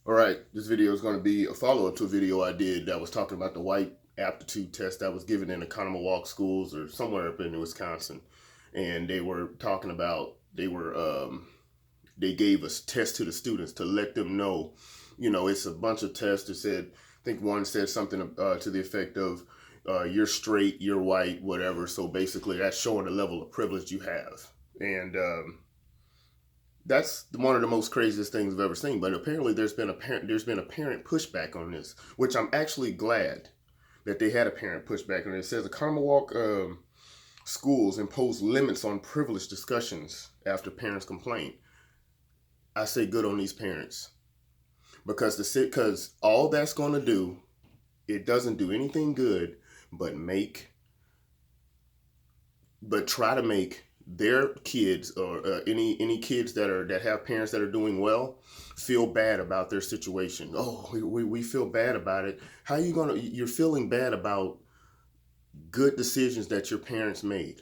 All right, this video is going to be a follow-up to a video I did that was talking about the white aptitude test that was given in Oconomowoc schools or somewhere up in Wisconsin. And they were talking about, they gave a test to the students to let them know, it's a bunch of tests that said, I think one said something to the effect of, you're straight, you're white, whatever. So basically that's showing the level of privilege you have. And that's one of the most craziest things I've ever seen. But apparently, there's been a parent pushback on this, which I'm actually glad that they had a parent pushback on it. It says the Commonwealth schools impose limits on privilege discussions after parents complain. I say good on these parents because all that's going to do, it doesn't do anything good but try to make their kids or any kids that have parents that are doing well feel bad about their situation. Oh, we feel bad about it. How are you gonna? You're feeling bad about good decisions that your parents made,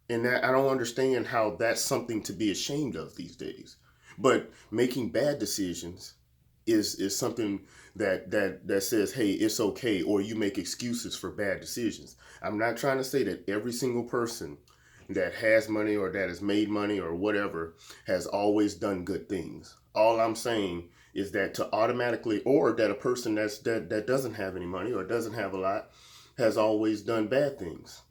and that I don't understand how that's something to be ashamed of these days. But making bad decisions is something that says, hey, it's okay, or you make excuses for bad decisions. I'm not trying to say that every single person that has money or that has made money or whatever has always done good things. All I'm saying is that to automatically, or that a person that doesn't have any money or doesn't have a lot has always done bad things.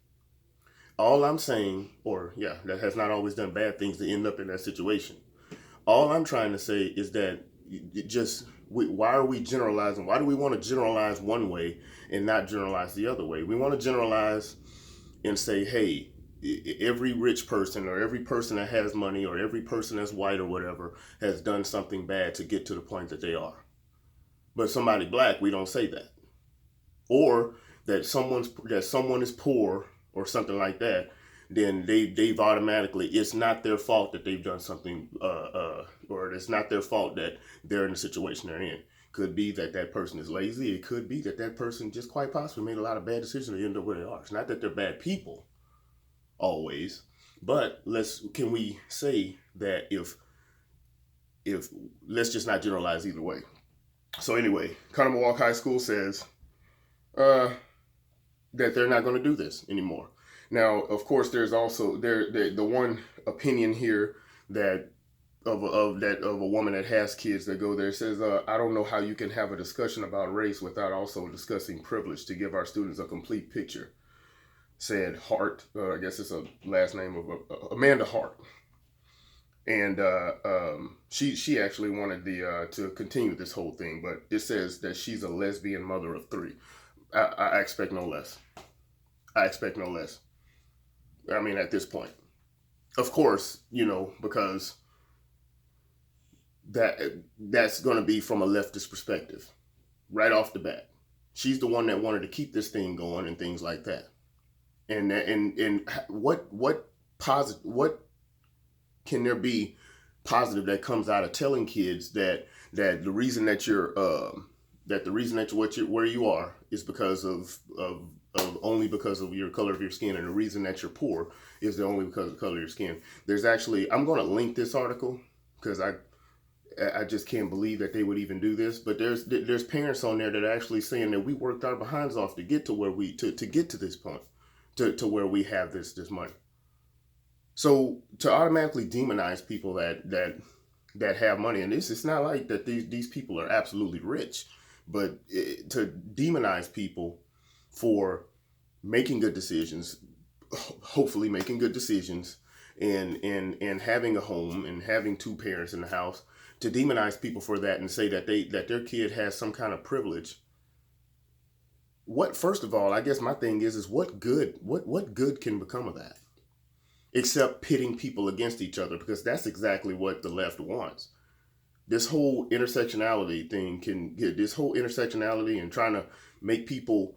All I'm saying, or yeah, that has not always done bad things to end up in that situation. All I'm trying to say is that why are we generalizing? Why do we want to generalize one way and not generalize the other way? We want to generalize and say, hey, every rich person or every person that has money or every person that's white or whatever has done something bad to get to the point that they are. But somebody black, we don't say that. Or that someone is poor or something like that, then they've automatically, it's not their fault that they've done something, or it's not their fault that they're in the situation they're in. Could be that that person is lazy. It could be that that person just quite possibly made a lot of bad decisions to end up where they are. It's not that they're bad people always, but can we say that if let's just not generalize either way. So anyway, Conomowoc High School says uh, that they're not going to do this anymore. Now, of course, there's also the one opinion here that of a woman that has kids that go there says, I don't know how you can have a discussion about race without also discussing privilege to give our students a complete picture. Said Hart, I guess it's a last name of Amanda Hart, and she actually wanted the to continue this whole thing, but it says that she's a lesbian mother of three. I expect no less. I expect no less. I mean, at this point, of course, because that's going to be from a leftist perspective, right off the bat. She's the one that wanted to keep this thing going and things like that. And what can there be positive that comes out of telling kids that the reason that you're where you are is because of only because of your color of your skin, and the reason that you're poor is only because of the color of your skin. There's actually, I'm going to link this article because I just can't believe that they would even do this. But there's parents on there that are actually saying that we worked our behinds off to get to where to get to this point, to where we have this money. So to automatically demonize people that have money, and it's not like that these people are absolutely rich, but to demonize people for making good decisions, hopefully making good decisions, and having a home and having two parents in the house, to demonize people for that and say that their kid has some kind of privilege. What, first of all, I guess my thing is what good can become of that? Except pitting people against each other, because that's exactly what the left wants. This whole intersectionality thing can get this whole intersectionality and trying to make people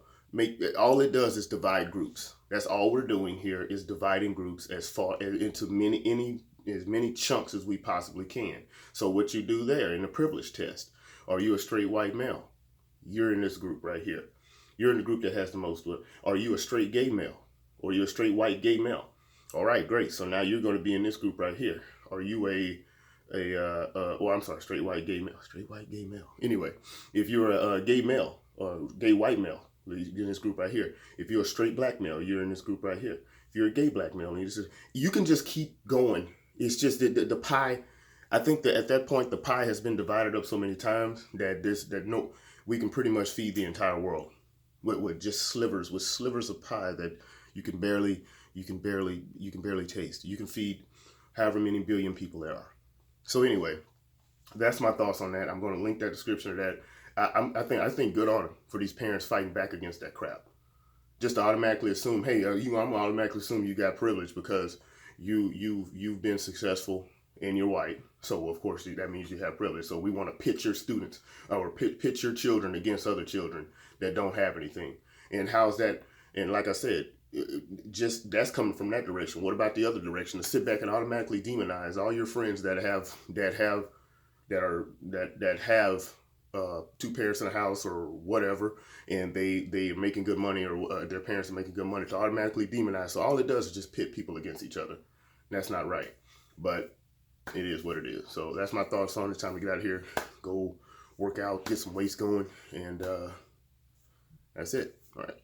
all it does is divide groups. That's all we're doing here, is dividing groups as far into as many chunks as we possibly can. So what you do there in the privilege test, are you a straight white male? You're in this group right here. You're in the group that has the most. Are you a straight gay male? Or are you a straight white gay male? All right, great. So now you're going to be in this group right here. Are you I'm sorry, straight white gay male. Anyway, if you're a gay male or gay white male, you're in this group right here. If you're a straight black male, you're in this group right here. If you're a gay black male, you can just keep going. It's just the pie. I think that at that point the pie has been divided up so many times that we can pretty much feed the entire world with just slivers of pie that you can barely taste. You can feed however many billion people there are. So anyway, that's my thoughts on that. I'm going to link that description of that. I think good on them for these parents fighting back against that crap. Just to automatically assume, hey, I'm gonna automatically assume you got privilege because you've been successful and you're white. So of course that means you have privilege. So we want to pit your students or pit your children against other children that don't have anything. And how's that? And like I said, just that's coming from that direction. What about the other direction? To sit back and automatically demonize all your friends that have two parents in a house or whatever, and they are making good money, or their parents are making good money, to automatically demonize. So all it does is just pit people against each other. That's not right, but it is what it is. So that's my thoughts on it. It's time to get out of here, go work out, get some weights going, and that's it. All right.